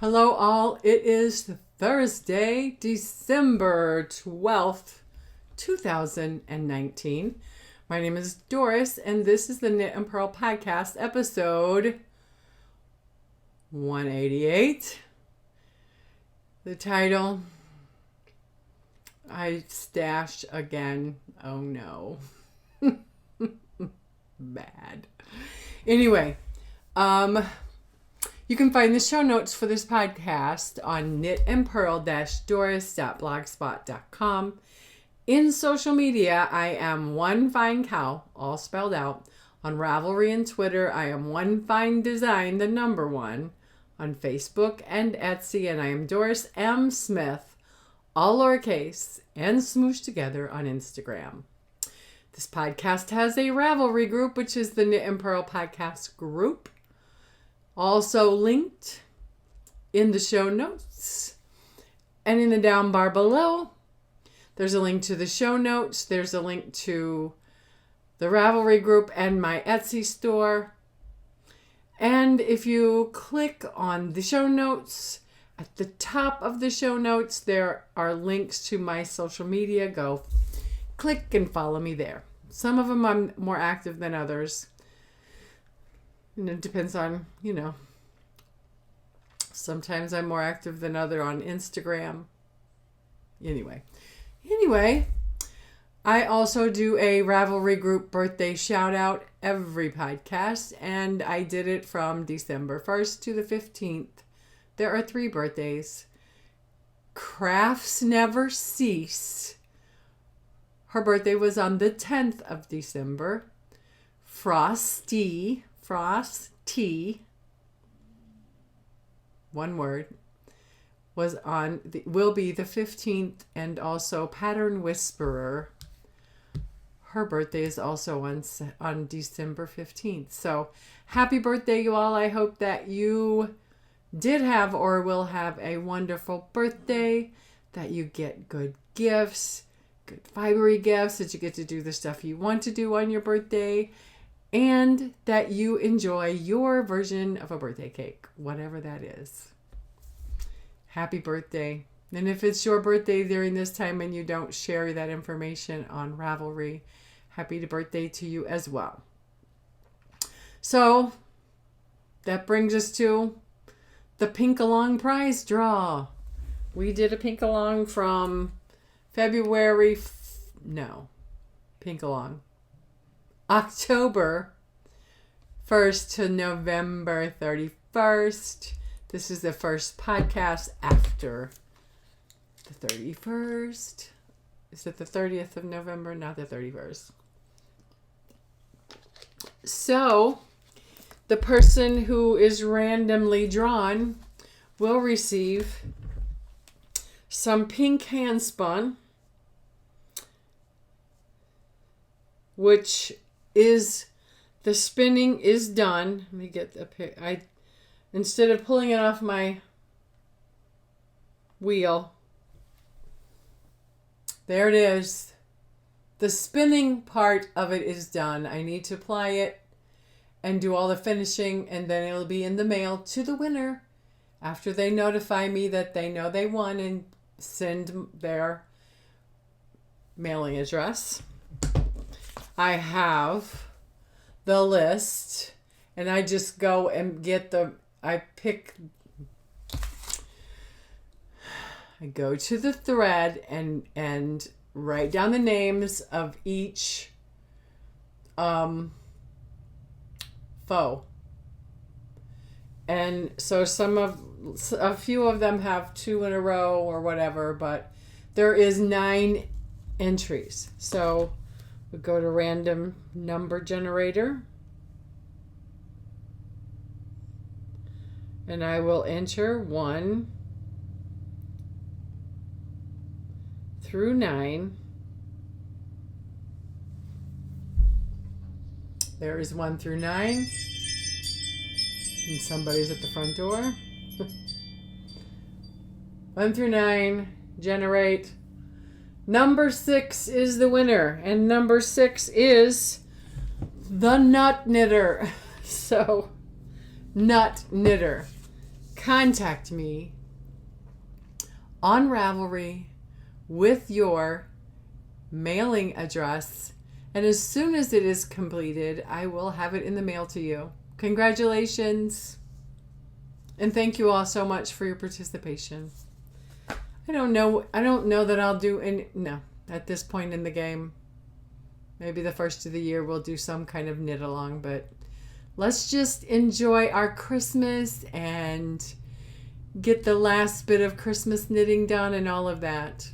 Hello all, it is Thursday, December 12th, 2019. My name is Doris and this is the Knit and Purl Podcast, episode 188. The title, I stashed again. Oh no. Bad. Anyway, you can find the show notes for this podcast on knitandpurl-doris.blogspot.com. In social media, I am One Fine Cow, all spelled out. On Ravelry and Twitter, I am One Fine Design, the number one. On Facebook and Etsy, and I am Doris M. Smith, all lowercase and smooshed together on Instagram. This podcast has a Ravelry group, which is the Knit and Purl Podcast group. Also linked in the show notes. And in the down bar below, there's a link to the show notes. There's a link to the Ravelry group and my Etsy store. And if you click on the show notes, at the top of the show notes, there are links to my social media. Go click and follow me there. Some of them I'm more active than others. And it depends on, sometimes I'm more active than other on Instagram. Anyway, I also do a Ravelry group birthday shout out every podcast, and I did it from December 1st to the 15th. There are 3 birthdays. Crafts Never Cease. Her birthday was on the 10th of December. Frosty, one word, will be the 15th, and also Pattern Whisperer. Her birthday is also on December 15th. So happy birthday, you all. I hope that you did have or will have a wonderful birthday, that you get good gifts, good fibery gifts, that you get to do the stuff you want to do on your birthday, and that you enjoy your version of a birthday cake, whatever that is. Happy birthday. And if it's your birthday during this time and you don't share that information on Ravelry, happy birthday to you as well. So that brings us to the Pink Along prize draw. We did a Pink Along from October 1st to November 31st. This is the first podcast after the 31st. Is it the 30th of November? Not the 31st. So, the person who is randomly drawn will receive some pink handspun, which is, the spinning is done. Let me get the pic. Instead of pulling it off my wheel, there it is. The spinning part of it is done. I need to apply it and do all the finishing, and then it'll be in the mail to the winner after they notify me that they know they won and send their mailing address. I have the list, and I just go and I go to the thread and write down the names of each foe. And so a few of them have 2 in a row or whatever, but there is 9 entries. So we go to random number generator, and I will enter 1 through 9. There is 1 through 9. And somebody's at the front door. 1 through 9, generate. Number 6 is the winner, and number 6 is the Nut Knitter. So, Nut Knitter. contact me on Ravelry with your mailing address, and as soon as it is completed, I will have it in the mail to you. Congratulations, and thank you all so much for your participation. I don't know that I'll do any, no, at this point in the game. Maybe the first of the year we'll do some kind of knit along, but let's just enjoy our Christmas and get the last bit of Christmas knitting done and all of that.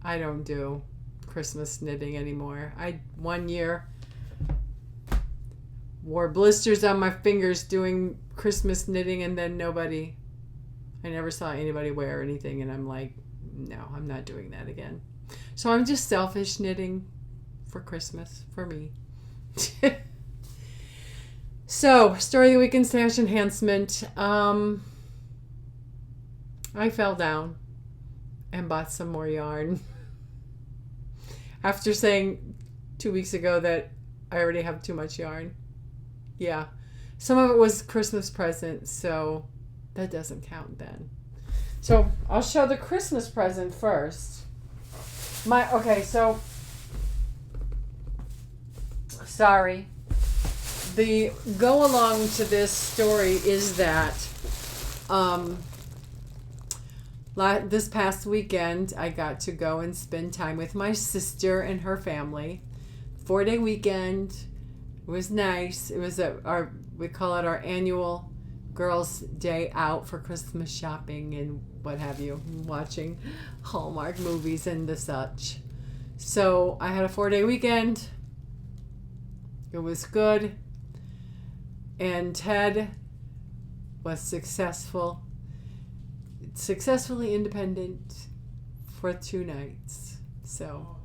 I don't do Christmas knitting anymore. I one year wore blisters on my fingers doing Christmas knitting, and then I never saw anybody wear anything, and I'm like, no, I'm not doing that again. So I'm just selfish knitting for Christmas for me. So, story of the week in stash enhancement. I fell down and bought some more yarn. After saying 2 weeks ago that I already have too much yarn. Yeah. Some of it was Christmas present, so that doesn't count then. So, I'll show the Christmas present first. Sorry. The go along to this story is that this past weekend I got to go and spend time with my sister and her family. 4-day weekend. It was nice. It was we call it our annual girls' day out for Christmas shopping and what have you, watching Hallmark movies and the such. So I had a 4-day weekend. It was good. And Ted was successfully independent for 2 nights. So,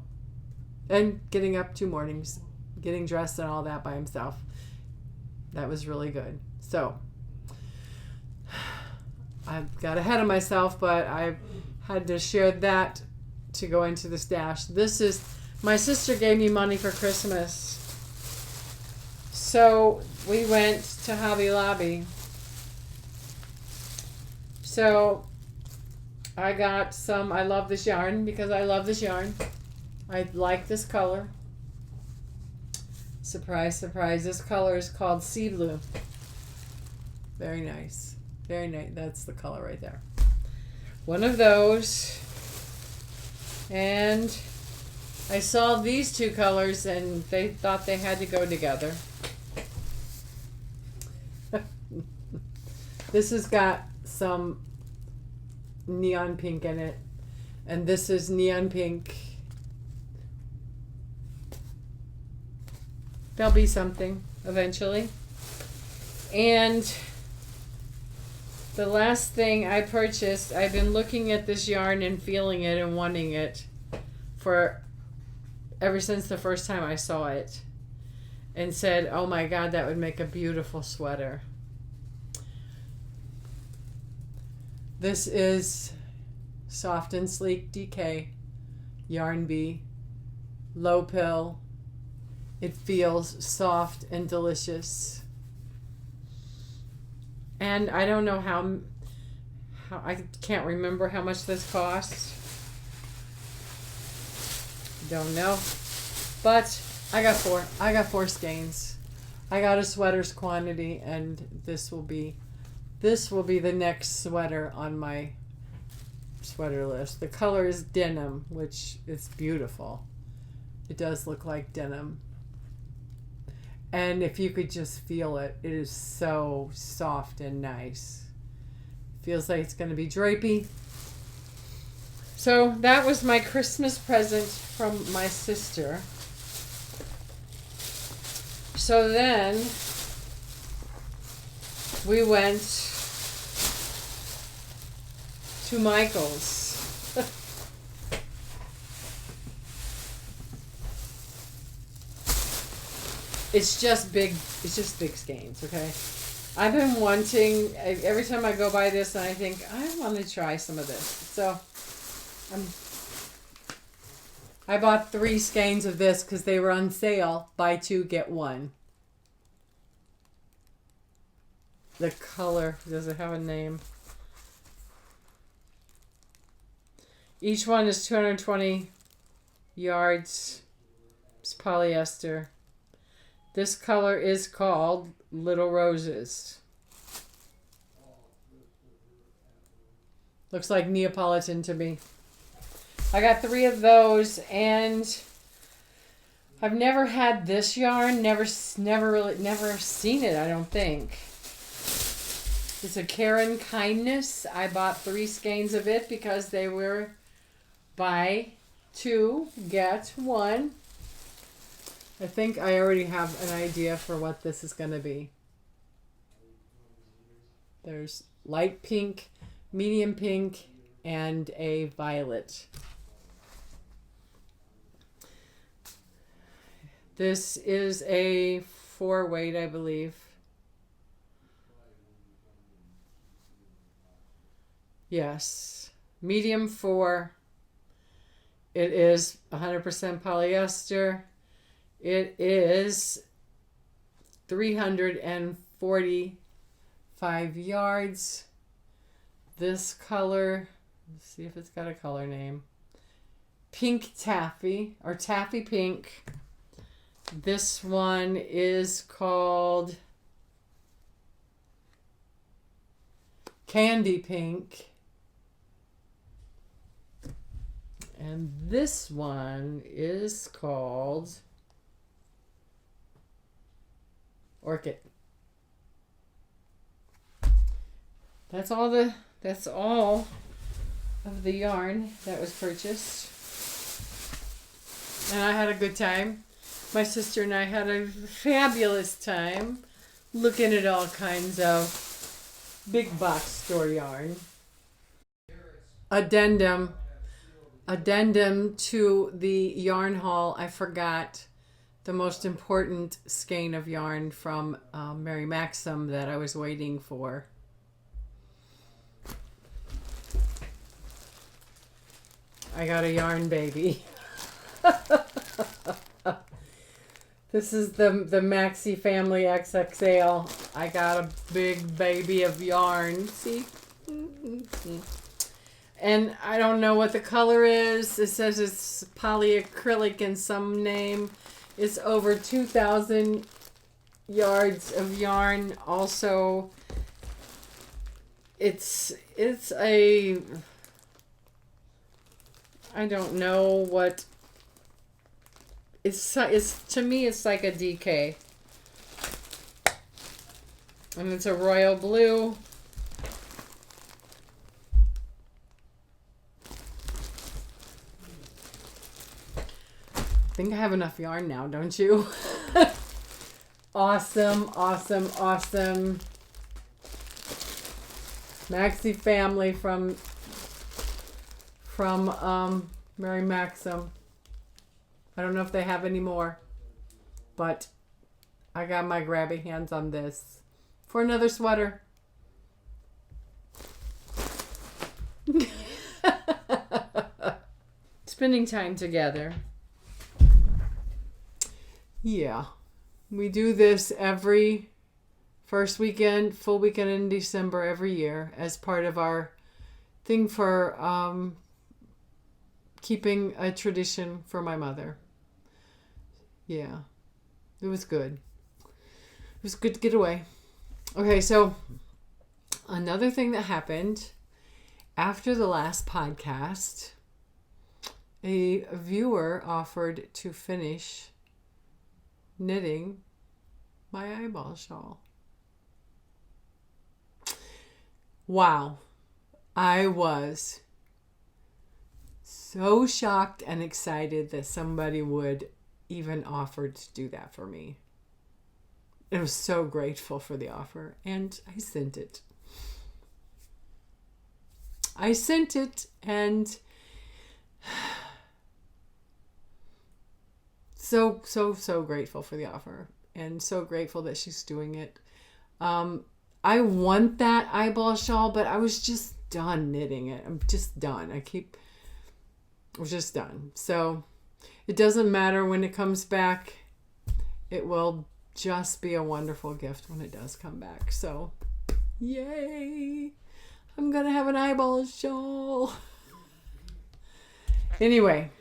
and getting up 2 mornings, getting dressed and all that by himself. That was really good. So, I got ahead of myself, but I had to share that to go into the stash. My sister gave me money for Christmas. So we went to Hobby Lobby. So I got some, I love this yarn because I love this yarn. I like this color. Surprise, surprise. This color is called Sea Blue. Very nice. Very nice. That's the color right there. One of those. And I saw these 2 colors and they thought they had to go together. This has got some neon pink in it, and this is neon pink. There'll be something eventually. And the last thing I purchased, I've been looking at this yarn and feeling it and wanting it ever since the first time I saw it, and said, oh my God, that would make a beautiful sweater. This is Soft and Sleek DK Yarn Bee, low pill. It feels soft and delicious. And I don't know how I can't remember how much this cost. Don't know. But I got 4 skeins. I got a sweater's quantity, and this will be the next sweater on my sweater list. The color is denim, which is beautiful. It does look like denim. And if you could just feel it, it is so soft and nice. Feels like it's going to be drapey. So that was my Christmas present from my sister. So then we went to Michael's. It's just big skeins, okay? I've been wanting, every time I go by this and I think, I want to try some of this. So I bought 3 skeins of this because they were on sale. Buy 2, get 1. the color. Does it have a name? Each one is 220 yards. It's polyester. This color is called Little Roses. Looks like Neapolitan to me. I got 3 of those, and I've never had this yarn. Never seen it, I don't think. It's a Caron Kindness. I bought 3 skeins of it because they were buy 2, get 1. I think I already have an idea for what this is going to be. There's light pink, medium pink, and a violet. This is a 4-weight, I believe. Yes, medium 4. It is 100% polyester. It is 345 yards. This color, let's see if it's got a color name. Pink Taffy, or Taffy Pink. This one is called Candy Pink. And this one is called Orchid. That's all of the yarn that was purchased. And I had a good time. My sister and I had a fabulous time looking at all kinds of big box store yarn. Addendum to the yarn haul, I forgot the most important skein of yarn from Mary Maxim that I was waiting for. I got a yarn baby. This is the Maxi Family XXL. I got a big baby of yarn. See? And I don't know what the color is. It says it's polyacrylic in some name. It's over 2,000 yards of yarn. Also, it's a, I don't know what, it's to me it's like a DK. And it's a royal blue. I think I have enough yarn now, don't you? Awesome, awesome, awesome. Maxi Family from Mary Maxim. I don't know if they have any more, but I got my grabby hands on this for another sweater. Spending time together. Yeah, we do this every first weekend, full weekend in December every year as part of our thing for keeping a tradition for my mother. Yeah, it was good. It was good to get away. Okay, so another thing that happened after the last podcast, a viewer offered to finish knitting my eyeball shawl. Wow. I was so shocked and excited that somebody would even offer to do that for me. I was so grateful for the offer, and I sent it. And so grateful for the offer, and so grateful that she's doing it. I want that eyeball shawl, but I was just done knitting it. I'm just done. I was just done. So it doesn't matter when it comes back. It will just be a wonderful gift when it does come back. So Yay! I'm gonna have an eyeball shawl. Anyway,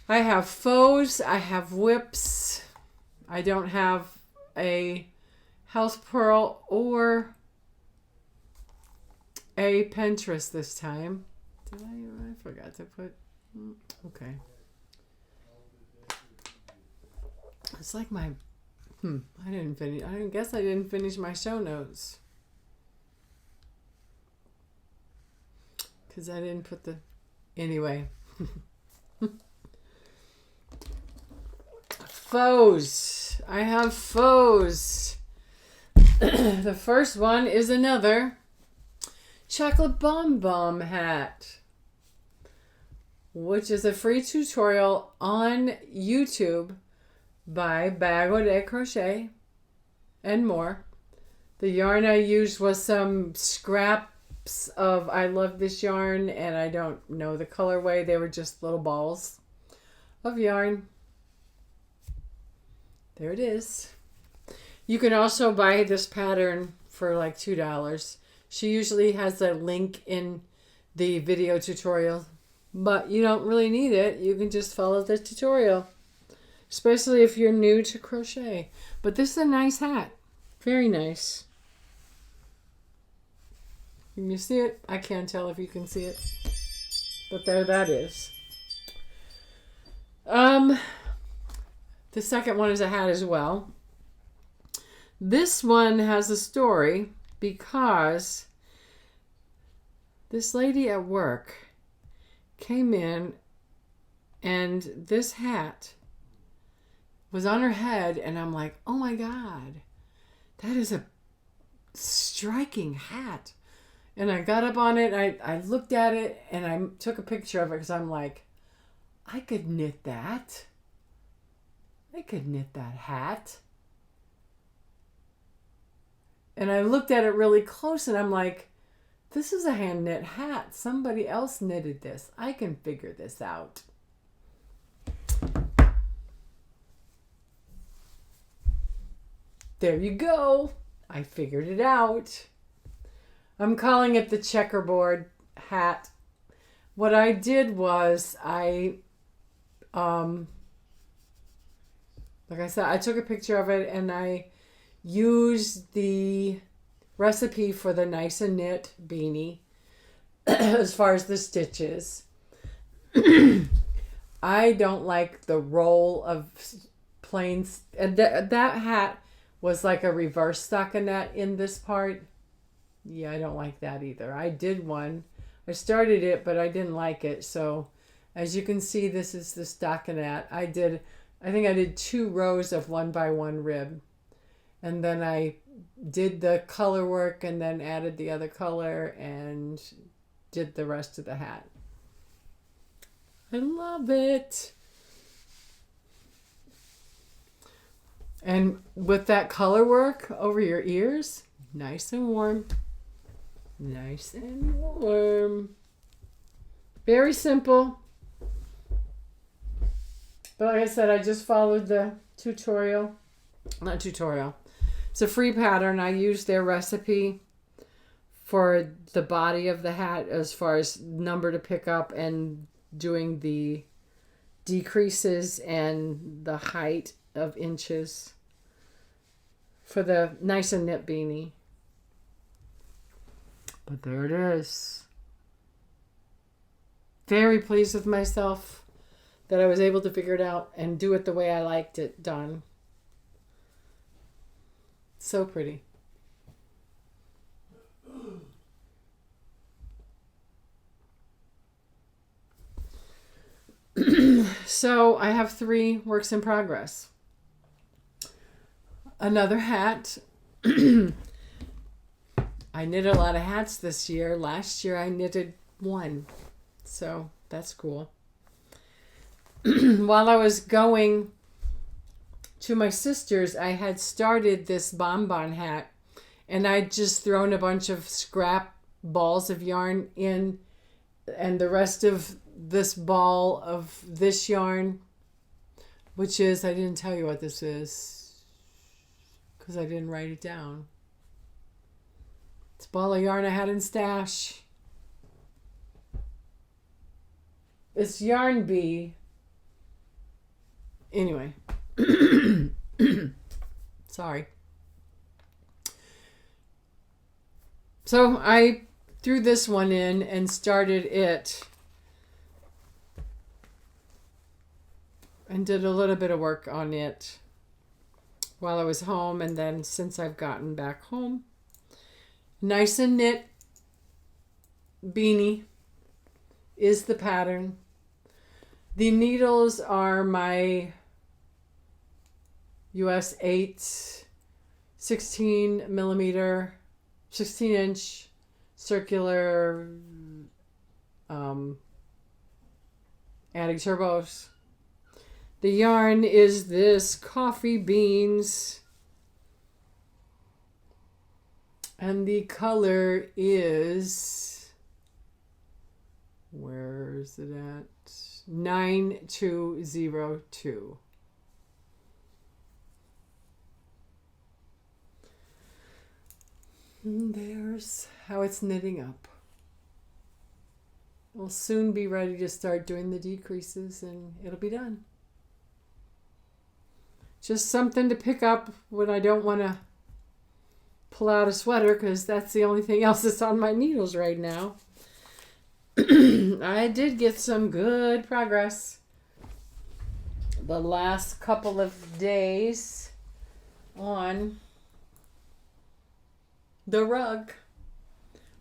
I have faux, I have whips. I don't have a house pearl or a Pinterest this time. Did I forgot to put. Okay. It's like my. I didn't finish. I guess I didn't finish my show notes. Because I didn't put the. Anyway. Faux. I have faux. The first one is another chocolate bomb hat, which is a free tutorial on YouTube by Bagot de Crochet and more. The yarn I used was some scraps of I Love This Yarn, and I don't know the colorway. They were just little balls of yarn. There it is. You can also buy this pattern for like $2. She usually has a link in the video tutorial, but you don't really need it. You can just follow the tutorial, especially if you're new to crochet. But this is a nice hat. Very nice. Can you see it? I can't tell if you can see it, but there that is. The second one is a hat as well. This one has a story because this lady at work came in and this hat was on her head, and I'm like, oh my God, that is a striking hat. And I got up on it, I looked at it, and I took a picture of it because I'm like, I could knit that. I could knit that hat. And I looked at it really close, and I'm like, this is a hand knit hat. Somebody else knitted this. I can figure this out. There you go. I figured it out. I'm calling it the checkerboard hat. What I did was like I said, I took a picture of it and I used the recipe for the Nice and Knit beanie as far as the stitches. I don't like the roll of plain, and that hat was like a reverse stockinette in this part. Yeah, I don't like that either. I did one. I started it, but I didn't like it. So as you can see, this is the stockinette. I think I did 2 rows of 1x1 rib. And then I did the color work and then added the other color and did the rest of the hat. I love it. And with that color work over your ears, nice and warm. Nice and warm. Very simple. But like I said, I just followed the tutorial. Not tutorial. It's a free pattern. I used their recipe for the body of the hat as far as number to pick up and doing the decreases and the height of inches for the Nice and Knit beanie. But there it is. Very pleased with myself that I was able to figure it out and do it the way I liked it done. So pretty. So I have 3 works in progress. Another hat. I knit a lot of hats this year. Last year I knitted 1. So that's cool. While I was going to my sister's, I had started this bonbon hat, and I'd just thrown a bunch of scrap balls of yarn in, and the rest of this ball of this yarn, which is, I didn't tell you what this is because I didn't write it down. It's a ball of yarn I had in stash. It's Yarn Bee. Anyway. Sorry. So I threw this one in and started it. And did a little bit of work on it while I was home. And then since I've gotten back home, nice and knit beanie is the pattern. The needles are my US 8 16 millimeter 16-inch circular adding turbos. The yarn is this Coffee Beans, and the color is, where is it at? 9202. And there's how it's knitting up. We'll soon be ready to start doing the decreases and it'll be done. Just something to pick up when I don't want to pull out a sweater, because that's the only thing else that's on my needles right now. I did get some good progress the last couple of days on the rug,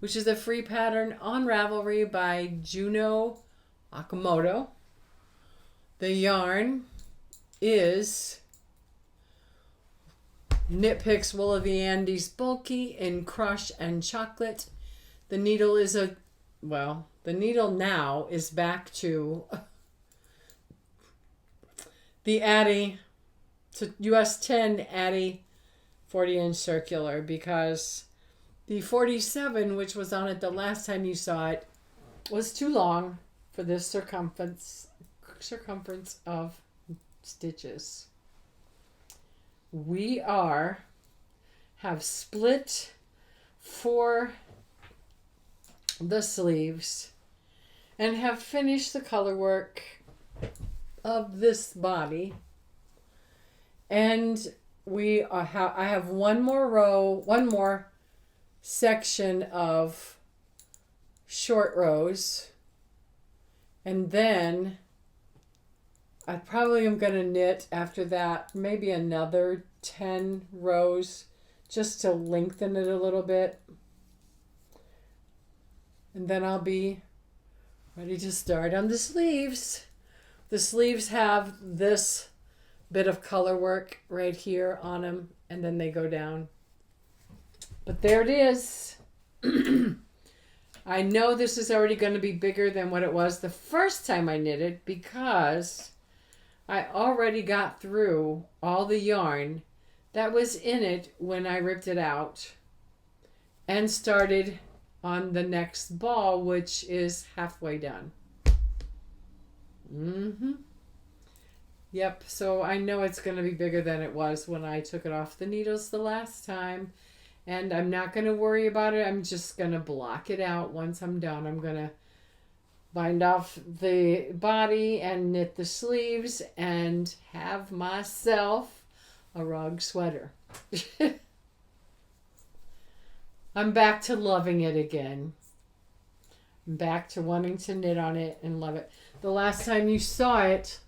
which is a free pattern on Ravelry by Juno Okamoto. The yarn is Knit Picks Wool of the Andes Bulky in Crush and Chocolate. The needle is the needle now is back to the Addi, to US 10 Addi 40-inch circular, because the 47, which was on it the last time you saw it, was too long for this circumference of stitches. We have split for the sleeves and have finished the color work of this body, and I have one more section of short rows, and then I probably am going to knit after that maybe another 10 rows just to lengthen it a little bit. And then I'll be ready to start on the sleeves. The sleeves have this bit of color work right here on them, and then they go down. But there it is. I know this is already going to be bigger than what it was the first time I knitted, because I already got through all the yarn that was in it when I ripped it out and started on the next ball, which is halfway done. Yep, so I know it's going to be bigger than it was when I took it off the needles the last time. And I'm not going to worry about it. I'm just going to block it out once I'm done. I'm going to bind off the body and knit the sleeves and have myself a rug sweater. I'm back to loving it again. I'm back to wanting to knit on it and love it. The last time you saw it,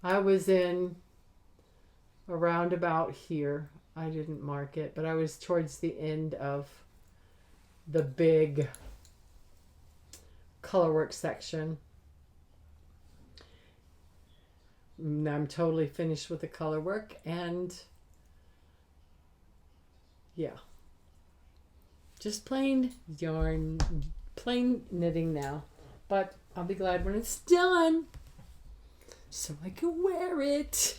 I was in around about here. I didn't mark it, but I was towards the end of the big colorwork section. I'm totally finished with the color work, and yeah, just plain yarn, plain knitting now, but I'll be glad when it's done so I can wear it.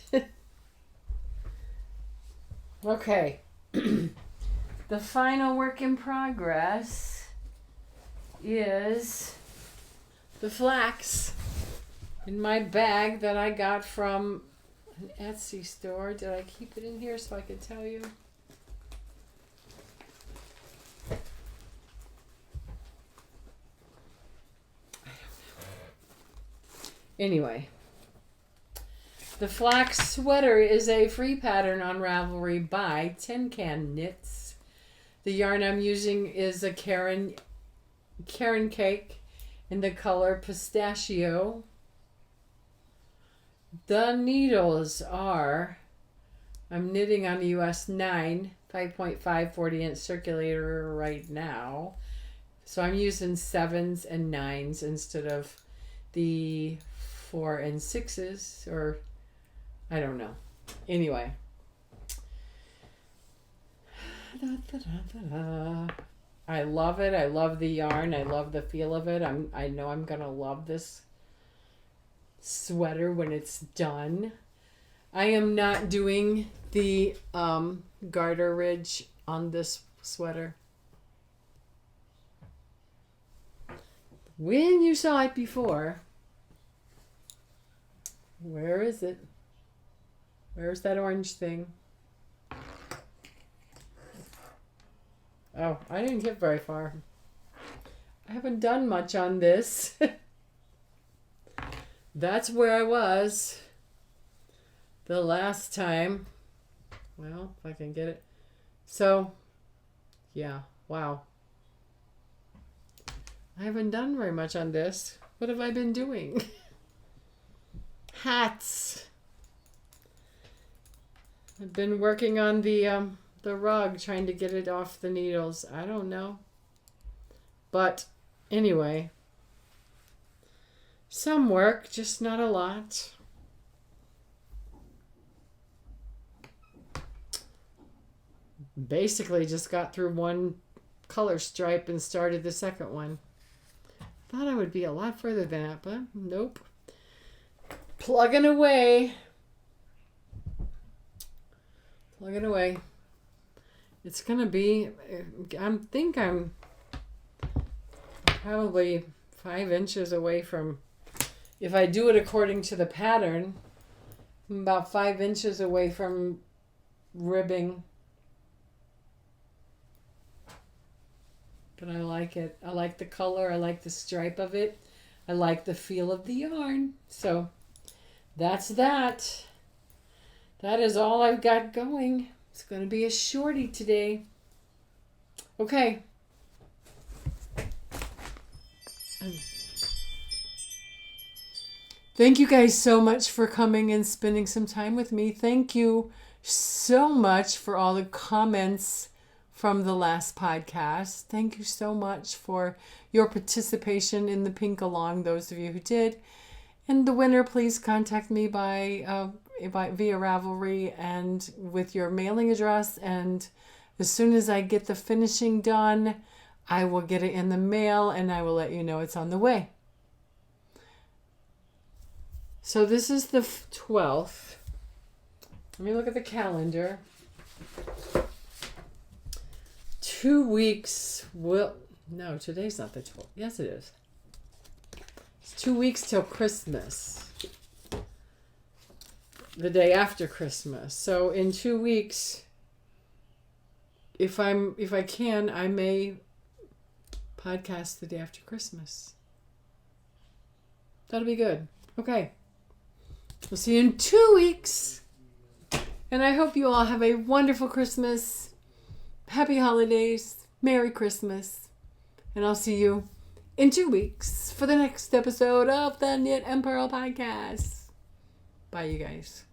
Okay. The final work in progress is the flax in my bag that I got from an Etsy store. Did I keep it in here so I could tell you? Anyway, the flax sweater is a free pattern on Ravelry by Tin Can Knits. The yarn I'm using is a Karen cake in the color pistachio. The needles are, I'm knitting on the US 9, 5.5 40-inch circulator right now. So I'm using 7s and 9s instead of the 4 and 6s, or I don't know. Anyway. I love it. I love the yarn. I love the feel of it. I know I'm going to love this sweater when it's done. I am not doing the garter ridge on this sweater. When you saw it before, where is it? Where's that orange thing? Oh, I didn't get very far. I haven't done much on this. That's where I was the last time. Well, if I can get it. So, yeah, wow. I haven't done very much on this. What have I been doing? Hats. I've been working on the rug, trying to get it off the needles. I don't know. But anyway, some work, just not a lot. Basically just got through one color stripe and started the second one. Thought I would be a lot further than that, but nope. Plugging away. Plugging away. It's going to be, I'm probably 5 inches away from, if I do it according to the pattern, I'm about 5 inches away from ribbing. But I like it. I like the color. I like the stripe of it. I like the feel of the yarn. So that's that. That is all I've got going. It's going to be a shorty today. Okay. Thank you guys so much for coming and spending some time with me. Thank you so much for all the comments from the last podcast. Thank you so much for your participation in the Pink Along, those of you who did. And the winner, please contact me via Ravelry and with your mailing address. And as soon as I get the finishing done, I will get it in the mail and I will let you know it's on the way. So this is the 12th. Let me look at the calendar. 2 weeks will... No, today's not the 12th. Yes, it is. It's 2 weeks till Christmas. The day after Christmas. So in 2 weeks, if I can, I may podcast the day after Christmas. That'll be good. Okay. We'll see you in 2 weeks. And I hope you all have a wonderful Christmas. Happy holidays. Merry Christmas. And I'll see you in 2 weeks for the next episode of the Knit and Purl podcast. Bye, you guys.